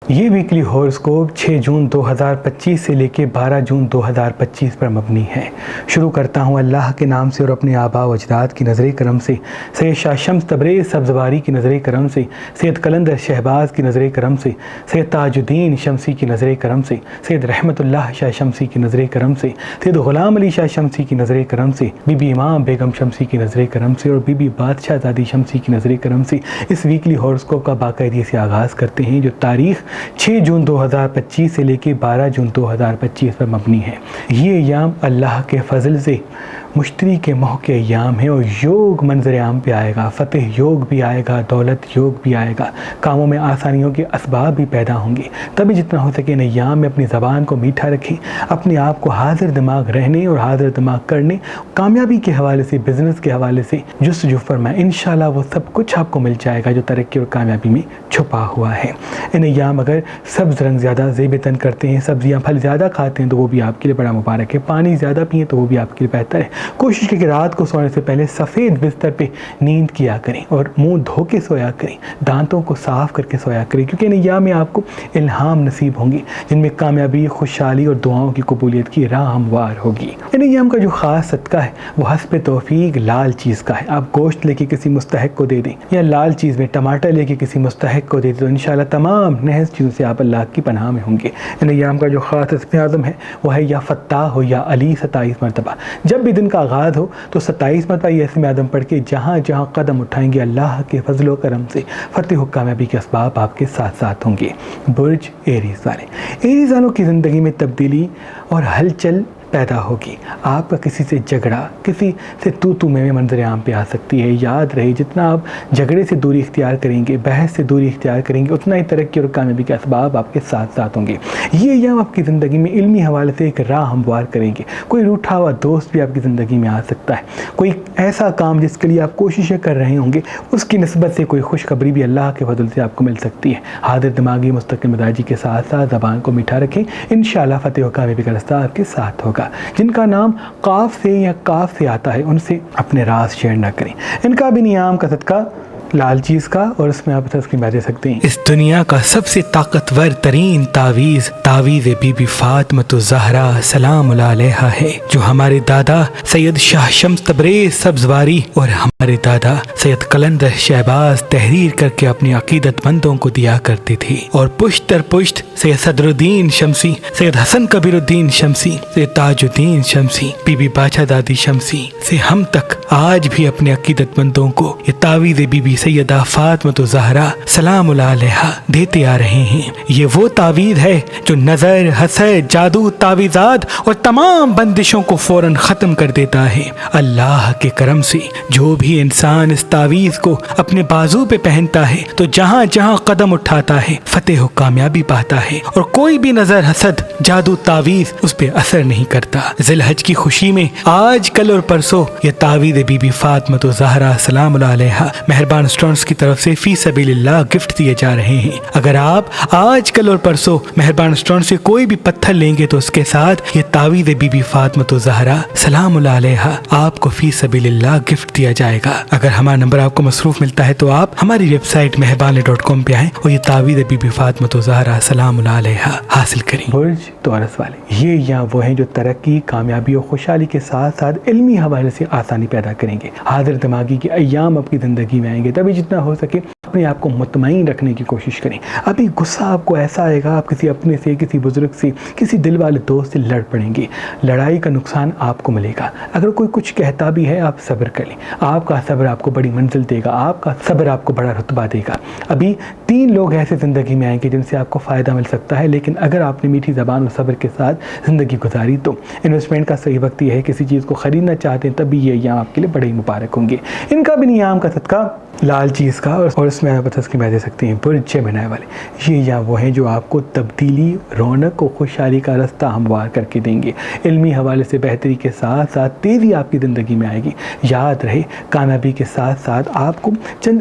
یہ ویکلی ہورسکوپ 6 جون 2025 سے لے کے 12 جون 2025 پر مبنی ہے۔ شروع کرتا ہوں اللہ کے نام سے اور اپنے آباء و اجداد کی نظر کرم سے، سید شاہ شمس تبریز سبزواری کی نظر کرم سے، سید قلندر شہباز کی نظر کرم سے، سید تاج الدین شمسی کی نظر کرم سے، سید رحمت اللہ شاہ شمسی کی نظر کرم سے، سید غلام علی شاہ شمسی کی نظر کرم سے، بی بی امام بیگم شمسی کی نظر کرم سے اور بی بی بادشاہ زادی شمسی کی نظر کرم سے اس ویکلی ہورسکوپ کا باقاعدگی سے آغاز کرتے ہیں، جو تاریخ 6 جون 2025 سے لے کے 12 جون 2025 پر مبنی ہے۔ یہ ایام اللہ کے فضل سے مشتری کے ماہ کے ایام ہیں اور یوگ منظر عام پہ آئے گا، فتح یوگ بھی آئے گا، دولت یوگ بھی آئے گا، کاموں میں آسانیوں کے اسباب بھی پیدا ہوں گے۔ تبھی جتنا ہو سکے ان ایام میں اپنی زبان کو میٹھا رکھیں، اپنے آپ کو حاضر دماغ رہنے اور حاضر دماغ کرنے، کامیابی کے حوالے سے، بزنس کے حوالے سے جستجو فرمائیں۔ انشاءاللہ وہ سب کچھ آپ کو مل جائے گا جو ترقی اور کامیابی میں چھپا ہوا ہے۔ ان ایام اگر سبز رنگ زیادہ زیب تن کرتے ہیں، سبزیاں پھل زیادہ کھاتے ہیں تو وہ بھی آپ کے لیے بڑا مبارک ہے، پانی زیادہ پئیں تو وہ بھی آپ کے لیے بہتر ہے۔ کوشش کی کہ رات کو سونے سے پہلے سفید بستر پہ نیند کیا کریں اور منہ دھو کے سویا کریں، دانتوں کو صاف کر کے سویا کریں، کیونکہ ان ایام میں آپ کو الہام نصیب ہوں گے جن میں کامیابی، خوشحالی اور دعاؤں کی قبولیت کی راہ ہموار ہوگی۔ ان ایام کا جو خاص صدقہ ہے وہ حسب توفیق لال چیز کا ہے۔ آپ گوشت لے کے کسی مستحق کو دے دیں یا لال چیز میں ٹماٹر لے کے کسی مستحق کو دے دیں تو انشاءاللہ تمام نحس چیزوں سے آپ اللہ کی پناہ میں ہوں گے۔ ان ایام کا جو خاص اسم اعظم ہے وہ ہے یا فتاح ہو یا علی 27 مرتبہ۔ جب بھی دن کا آغاز ہو تو 27 مرتبہ یہ اسم اعظم پڑھ کے جہاں جہاں قدم اٹھائیں گے اللہ کے فضل و کرم سے فتح و کامیابی کے اسباب آپ کے ساتھ ساتھ ہوں گے۔ برج ایریز والے، ایریز والوں کی زندگی میں تبدیلی اور ہلچل پیدا ہوگی۔ آپ کا کسی سے جھگڑا، کسی سے تو میں منظر عام پہ آ سکتی ہے۔ یاد رہے جتنا آپ جھگڑے سے دوری اختیار کریں گے، بحث سے دوری اختیار کریں گے، اتنا ہی ترقی اور کامیابی کے اسباب آپ کے ساتھ ساتھ ہوں گے۔ یہ ایام آپ کی زندگی میں علمی حوالے سے ایک راہ ہموار کریں گے۔ کوئی روٹھا ہوا دوست بھی آپ کی زندگی میں آ سکتا ہے، کوئی ایسا کام جس کے لیے آپ کوششیں کر رہے ہوں گے اس کی نسبت سے کوئی خوشخبری بھی اللہ کے فضل سے آپ کو مل سکتی ہے۔ حاضر دماغی مستقل مزاجی کے ساتھ ساتھ زبان کو میٹھا رکھیں، انشاءاللہ فتح و کامیابی کا رستہ آپ کے ساتھ ہوگا۔ جن کا نام قاف سے یا کاف سے آتا ہے ان سے اپنے راز شیئر نہ کریں۔ ان کا بھی نیام کا صدقہ لال چیز کا اور اس میں آپ تسکین دے سکتے ہیں۔ اس دنیا کا سب سے طاقتور ترین تعویذ تعویذ بی بی فاطمۃ الزہرا سلام علیہا ہے، جو ہمارے دادا سید شاہ شمس تبریز سبزواری اور ہمارے دادا سید قلندر شہباز تحریر کر کے اپنی عقیدت مندوں کو دیا کرتے تھے، اور پشت در پشت سید صدر الدین شمسی، سید حسن کبیر الدین شمسی، سید تاج الدین شمسی، بی بی بادشاہ زادی شمسی سے ہم تک آج بھی اپنے عقیدت مندوں کو یہ تعویذ بی بی سیدہ فاطمۃ الزہرا سلام علیہا دیتے آ رہے ہیں۔ یہ وہ تعویذ ہے جو نظر، حسد، جادو، تعویذات اور تمام بندشوں کو فوراً ختم کر دیتا ہے۔ اللہ کے کرم سے جو بھی انسان اس تعویذ کو اپنے بازو پہ پہنتا ہے تو جہاں جہاں قدم اٹھاتا ہے فتح و کامیابی پاتا ہے، اور کوئی بھی نظر، حسد، جادو، تعویذ اس پہ اثر نہیں کرتا۔ ذی الحج کی خوشی میں آج، کل اور پرسوں یہ تعویذ بی بی فاطمۃ الزہرا سلام علیہا مہربان اسٹونز کی طرف سے فی سبیل اللہ گفٹ دیے جا رہے ہیں۔ اگر آپ آج، کل اور پرسوں مہربان اسٹون سے کوئی بھی پتھر لیں گے تو اس کے ساتھ یہ تعویذ بی بی فاطمۃ الزہرا سلام علیہا آپ کو فی سبیل اللہ گفٹ دیا جائے گا۔ اگر ہمارا نمبر آپ کو مصروف ملتا ہے تو آپ ہماری ویب سائٹ مہربان.com پہ آئیں اور یہ تعویذ بی بی فاطمۃ الزہرا سلام علیہا حاصل کریں۔ برج توراس والے، یہ یا وہ ہیں جو ترقی، کامیابی اور خوشحالی کے ساتھ ساتھ علمی حوالے سے آسانی پیدا کریں گے۔ حاضر دماغی کے ایام آپ کی زندگی میں آئیں گے، تبھی جتنا ہو سکے اپنے آپ کو مطمئن رکھنے کی کوشش کریں۔ ابھی غصہ آپ کو ایسا آئے گا، آپ کسی اپنے سے، کسی بزرگ سے، کسی دل والے دوست سے لڑ پڑیں گے، لڑائی کا نقصان آپ کو ملے گا۔ اگر کوئی کچھ کہتا بھی ہے آپ صبر کر لیں، آپ کا صبر آپ کو بڑی منزل دے گا، آپ کا صبر آپ کو بڑا رتبہ دے گا۔ ابھی 3 لوگ ایسے زندگی میں آئیں گے جن سے آپ کو فائدہ مل سکتا ہے، لیکن اگر آپ نے میٹھی زبان اور صبر کے ساتھ زندگی گزاری تو انویسٹمنٹ کا صحیح وقت یہ ہے۔ کسی چیز کو خریدنا چاہتے ہیں تب بھی یہ ایام آپ کے لیے بڑے ہی مبارک ہوں گے۔ ان کا بھی نیام کا صدقہ لال چیز کا اور اس میں آپ تسکین دے سکتے ہیں۔ برج جیمنی والے، یہ یا وہ ہیں جو آپ کو تبدیلی، رونق اور خوشحالی کا رستہ ہموار کر کے دیں گے۔ علمی حوالے سے بہتری کے ساتھ ساتھ تیزی آپ کی زندگی میں آئے گی۔ یاد رہے کامیابی کے ساتھ ساتھ آپ کو چند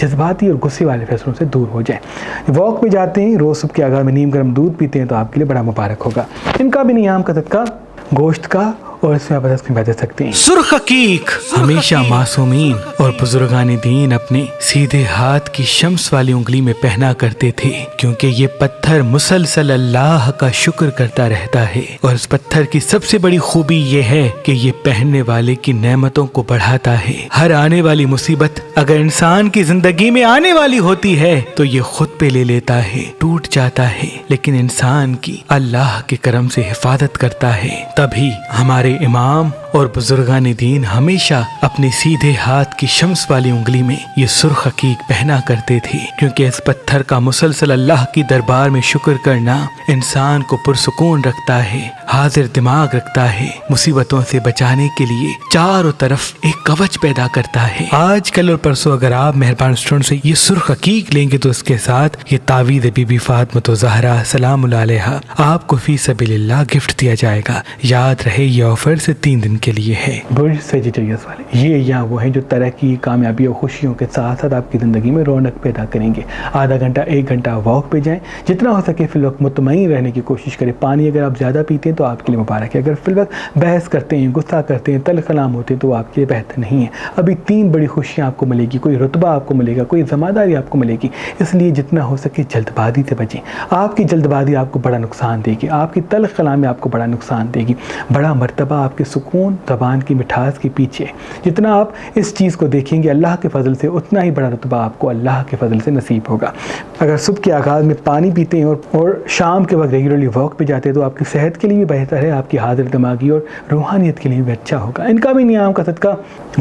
جذباتی اور غصے والے فیصلوں سے دور ہو جائیں۔ واک پہ جاتے ہیں، روز صبح کے آغاز میں نیم گرم دودھ پیتے ہیں تو آپ کے لیے بڑا مبارک ہوگا۔ ان کا بھی نیام کا صدقہ گوشت کا اور اس میں آپ اس میں بیٹھ سکتے ہیں۔ سرخ عقیق ہمیشہ معصومین اور بزرگان دین اپنے سیدھے ہاتھ کی شمس والی انگلی میں پہنا کرتے تھے، کیونکہ یہ پتھر مسلسل اللہ کا شکر کرتا رہتا ہے، اور اس پتھر کی سب سے بڑی خوبی یہ ہے کہ یہ پہننے والے کی نعمتوں کو بڑھاتا ہے۔ ہر آنے والی مصیبت اگر انسان کی زندگی میں آنے والی ہوتی ہے تو یہ خود پہ لے لیتا ہے، ٹوٹ جاتا ہے، لیکن انسان کی اللہ کے کرم سے حفاظت کرتا ہے۔ تبھی ہمارے امام اور بزرگان دین ہمیشہ اپنے سیدھے ہاتھ کی شمس والی انگلی میں یہ سرخ عقیق پہنا کرتے تھے، کیونکہ اس پتھر کا مسلسل اللہ کی دربار میں شکر کرنا انسان کو پرسکون رکھتا ہے، حاضر دماغ رکھتا ہے، مصیبتوں سے بچانے کے لیے چاروں طرف ایک کوچ پیدا کرتا ہے۔ آج کل اور پرسوں اگر آپ مہربان اسٹون سے یہ سرخ عقیق لیں گے تو اس کے ساتھ یہ تعویذ بی بی فاطمہ زہرا سلام اللہ علیہا آپ کو فی سبیل اللہ گفٹ دیا جائے گا۔ یاد رہے یہ آفر سے 3 دن کے لیے ہے۔ برج سیجیٹیریس والے یہ یا وہ ہیں جو ترقی، کامیابی اور خوشیوں کے ساتھ ساتھ آپ کی زندگی میں رونق پیدا کریں گے۔ آدھا گھنٹہ 1 گھنٹہ واک پہ جائیں، جتنا ہو سکے فی الوقت مطمئن رہنے کی کوشش کریں۔ پانی اگر آپ زیادہ پیتے ہیں تو آپ کے لیے مبارک ہے، اگر فی الوقت بحث کرتے ہیں، غصہ کرتے ہیں، تلخ کلام ہوتے ہیں تو وہ آپ کے لیے بہتر نہیں ہے۔ ابھی 3 بڑی خوشیاں آپ کو ملے گی، کوئی رتبہ آپ کو ملے گا، کوئی ذمہ داری آپ کو ملے گی، اس لیے جتنا ہو سکے جلد بازی سے بچیں۔ آپ کی جلد بازی آپ کو بڑا نقصان دے گی، آپ کی تلخ کلام میں آپ کو بڑا نقصان دے گی۔ بڑا مرتبہ آپ کے سکون، زبان کی مٹھاس کے پیچھے، جتنا آپ اس چیز کو دیکھیں گے اللہ کے فضل سے، اتنا ہی بڑا رتبہ آپ کو اللہ کے فضل سے نصیب ہوگا۔ اگر صبح کے آغاز میں پانی پیتے ہیں اور شام کے وقت ریگولرلی واک پہ جاتے ہیں تو آپ کی صحت کے لیے بھی بہتر ہے، آپ کی حاضر دماغی اور روحانیت کے لیے بھی اچھا ہوگا۔ ان کا بھی نیام کا صدقہ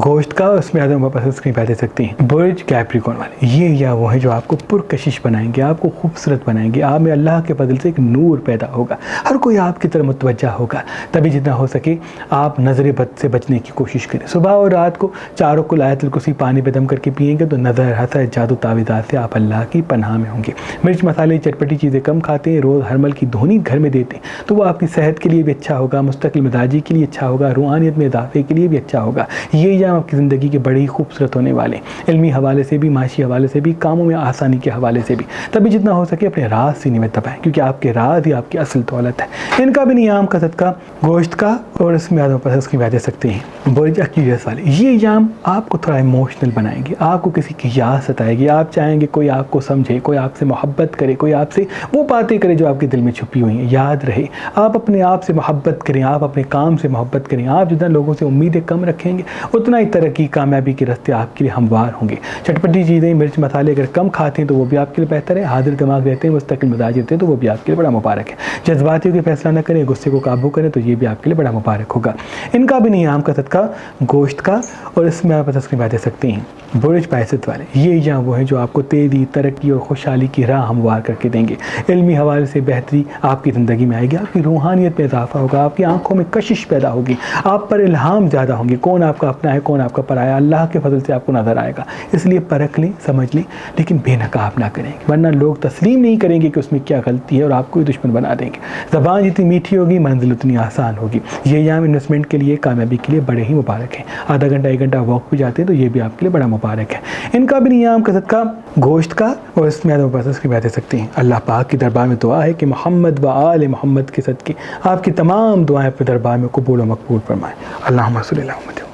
گوشت کا، اس میں اعظم واپس اسکرین پہ دے سکتے ہیں۔ برج کیپریکون والے یہ یا وہ ہیں جو آپ کو پرکشش بنائیں گے، آپ کو خوبصورت بنائیں گے، آپ میں اللہ کے فضل سے ایک نور پیدا ہوگا، ہر کوئی آپ کی طرف متوجہ ہوگا۔ تبھی جتنا ہو سکے آپ نظر بد سے بچنے کی کوشش کریں۔ صبح اور رات کو 4 کل آیت الکرسی پانی پہ دم کر کے پیئیں گے تو نظر، حسد، جادو، تعویذات سے آپ اللہ کی پناہ میں ہوں گے۔ مرچ مسالے چٹپٹی چیزیں کم کھاتے ہیں، روز ہرمل کی دھونی گھر میں دیتے ہیں تو وہ آپ کی صحت کے لیے بھی اچھا ہوگا، مستقل مزاجی کے لیے اچھا ہوگا، روحانیت میں اضافے کے لیے بھی اچھا ہوگا۔ یہ ایام آپ کی زندگی کے بڑے ہی خوبصورت ہونے والے ہیں، علمی حوالے سے بھی، معاشی حوالے سے بھی، کاموں میں آسانی کے حوالے سے بھی۔ تبھی جتنا ہو سکے اپنے راز سینے میں دبائیں، کیونکہ آپ کے راز ہی آپ کی اصل دولت ہے۔ ان کا بھی نیام کا صدقہ گوشت کا اور اس میں اعظم واپس اسکرین پہ دے سکتے ہیں۔ برج ایکویریس والے یہ ایام آپ کو تھوڑا ایموشنل بنائیں گے، آپ کو کسی کی یاد ستائے گی، آپ چاہیں گے کوئی آپ کو سمجھے، کوئی آپ سے محبت کرے، کوئی آپ سے وہ باتیں کرے جو آپ کے دل میں چھپی ہوئی ہیں۔ یاد رہے آپ اپنے آپ سے محبت کریں، آپ اپنے کام سے محبت کریں۔ آپ جتنا لوگوں سے امیدیں کم رکھیں گے اتنا ہی ترقی، کامیابی کے راستے آپ کے لیے ہموار ہوں گے۔ چٹپٹی چیزیں، مرچ مسالے اگر کم کھاتے ہیں تو وہ بھی آپ کے لیے بہتر ہے، حاضر دماغ رہتے ہیں، مستقل مزاج رہتے ہیں تو وہ بھی آپ کے لیے بڑا مبارک ہے۔ جذباتیوں کے فیصلہ نہ کریں، غصے کو قابو کریں تو یہ بھی آپ کے لیے بڑا مبارک ہوگا۔ ان کا بھی نیام کا صدقہ گوشت کا اور اس میں آپ اسکرین پہ دے سکتے ہیں۔ برج پائست والے یہ ایام وہ ہیں جو آپ کو تیزی، ترقی اور خوشحالی کی راہ ہموار کر کے دیں گے۔ علمی حوالے سے بہتری آپ کی زندگی میں آئے گی، آپ کی روحانیت میں اضافہ ہوگا، آپ کی آنکھوں میں کشش پیدا ہوگی، آپ پر الہام زیادہ ہوں گے، کون آپ کا اپنا ہے کون آپ کا پرایا، اللہ کے فضل سے آپ کو نظر آئے گا۔ اس لیے پرکھ لیں، سمجھ لیں، لیکن بے نقاب نہ کریں گے، ورنہ لوگ تسلیم نہیں کریں گے کہ اس میں کیا غلطی ہے اور آپ کو ہی دشمن بنا دیں گے۔ زبان جتنی میٹھی ہوگی منزل اتنی آسان ہوگی۔ یہ ایام انویسٹمنٹ کے لیے، کامیابی کے لیے بڑے ہی مبارک ہیں۔ آدھا گھنٹہ 1 گھنٹہ واک پہ جاتے ہیں تو یہ بھی آپ کے لیے بڑا مبارک ہے۔ ان کا بھی نیام کا صدقہ گوشت کا اور اس میں اس کی بات دے سکتے ہیں۔ اللہ پاک کی دربار میں دعا ہے کہ محمد و آل محمد کے صدقے آپ کی تمام دعائیں اپنے دربار میں قبول و مقبول فرمائیں۔ اللہم صلی اللہ علیہ وسلم۔